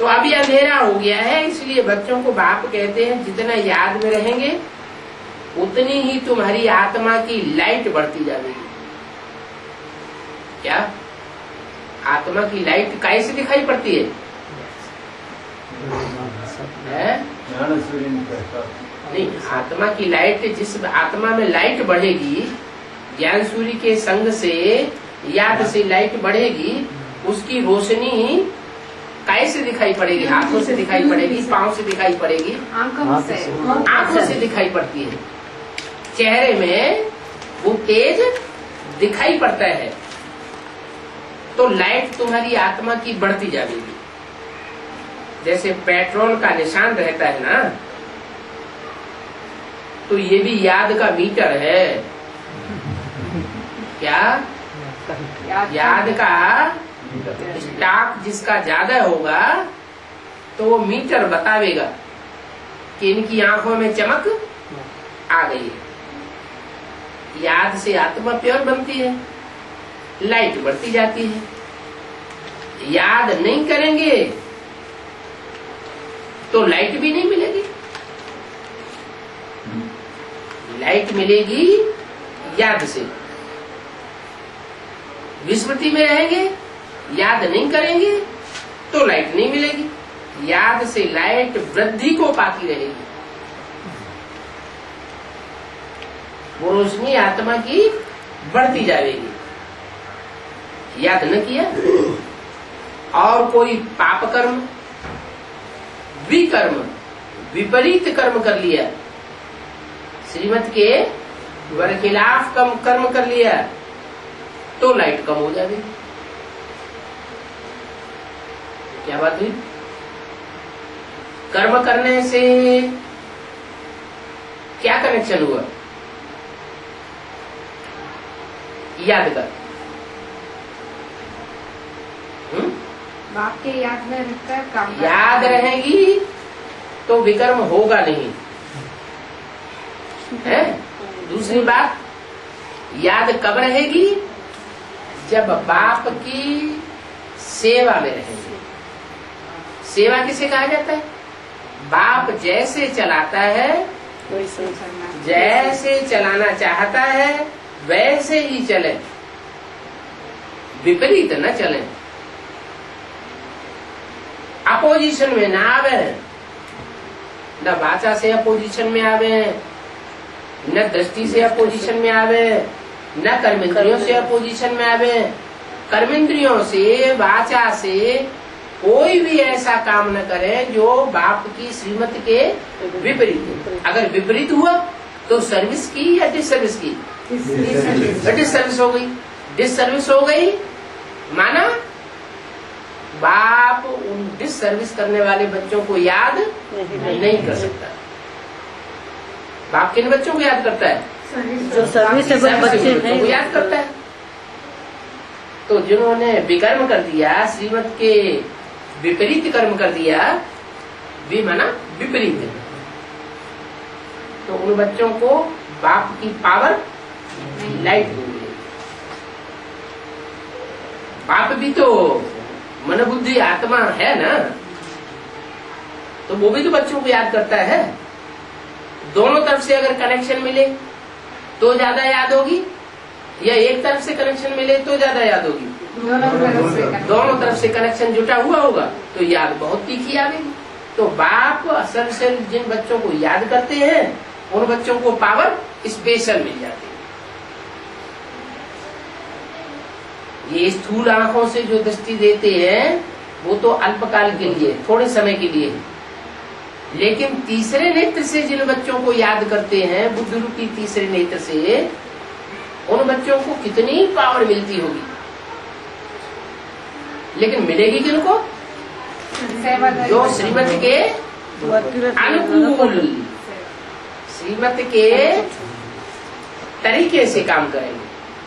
तो अभी अंधेरा हो गया है, इसलिए बच्चों को बाप कहते हैं जितना याद में रहेंगे उतनी ही तुम्हारी आत्मा की लाइट बढ़ती जाएगी। क्या आत्मा की लाइट कैसे दिखाई पड़ती है? नहीं, आत्मा की लाइट, जिस आत्मा में लाइट बढ़ेगी, ज्ञान सूर्य के संग से, याद से लाइट बढ़ेगी, उसकी रोशनी कैसे दिखाई पड़ेगी? हाथों से दिखाई पड़ेगी, पांव से दिखाई पड़ेगी, आंखों से दिखाई पड़ती है। चेहरे में वो तेज दिखाई पड़ता है, तो लाइट तुम्हारी आत्मा की बढ़ती जाएगी। जैसे पेट्रोल का निशान रहता है ना, तो ये भी याद का मीटर है। क्या याद का स्टॉक जिसका ज्यादा होगा तो वो मीटर बतावेगा कि इनकी आंखों में चमक आ गई है। याद से आत्मा प्योर बनती है, लाइट बढ़ती जाती है। याद नहीं करेंगे तो लाइट भी नहीं मिलेगी। लाइट मिलेगी याद से। विस्मृति में रहेंगे, याद नहीं करेंगे तो लाइट नहीं मिलेगी। याद से लाइट वृद्धि को पाती रहेगी। वो रोशनी आत्मा की बढ़ती जाएगी। याद न किया और कोई पाप कर्म, विकर्म, विपरीत कर्म कर लिया, श्रीमत के बरखिलाफ कर्म कर लिया, तो लाइट कम हो जाएगी। क्या बात हुई? कर्म करने से क्या कनेक्शन हुआ? याद कर। बाप के याद में रहता है, काम याद रहेगी तो विकर्म होगा नहीं है। दूसरी बात, याद कब रहेगी? जब बाप की सेवा में रहेगी। सेवा किसे कहा जाता है? बाप जैसे चलाता है, जैसे चलाना चाहता है वैसे ही चले, विपरीत न चले। अपोजिशन में ना आवे, न वाचा से अपोजिशन में आवे, न दृष्टि से अपोजिशन में आवे, न कर्मेंद्रियों से अपोजिशन में आवे। कर्मेंद्रियों से, वाचा से कोई भी ऐसा काम न करे जो बाप की श्रीमत के विपरीत। अगर विपरीत हुआ तो सर्विस की या डिसर्विस की? डिसर्विस हो गई। डिसर्विस हो गई माना बाप उन डिसर्विस करने वाले बच्चों को याद नहीं कर सकता। बाप किन बच्चों को याद करता है? जो सर्विसेबल बच्चे हैं वो याद करता है। तो जिन्होंने विकर्म कर दिया, श्रीमत के विपरीत कर्म कर दिया, भी माना विपरीत, तो उन बच्चों को बाप की पावर लाइट हो गई। बाप भी तो मन बुद्धि आत्मा है ना, तो वो भी तो बच्चों को याद करता है। दोनों तरफ से अगर कनेक्शन मिले तो ज्यादा याद होगी, या एक तरफ से कनेक्शन मिले तो ज्यादा याद होगी? दोनों तरफ से कनेक्शन जुटा हुआ होगा तो याद बहुत तीखी आएगी। तो बाप असल से जिन बच्चों को याद करते हैं उन बच्चों को पावर स्पेशल मिल जाती है। ये स्थूल आंखों से जो दृष्टि देते हैं वो तो अल्पकाल के लिए, थोड़े समय के लिए, लेकिन तीसरे नेत्र से जिन बच्चों को याद करते हैं, बुद्धि रूपी तीसरे नेत्र से, उन बच्चों को कितनी पावर मिलती होगी। लेकिन मिलेगी किनको? जो श्रीमत के अनुकूल, श्रीमत के तरीके से काम करेंगे।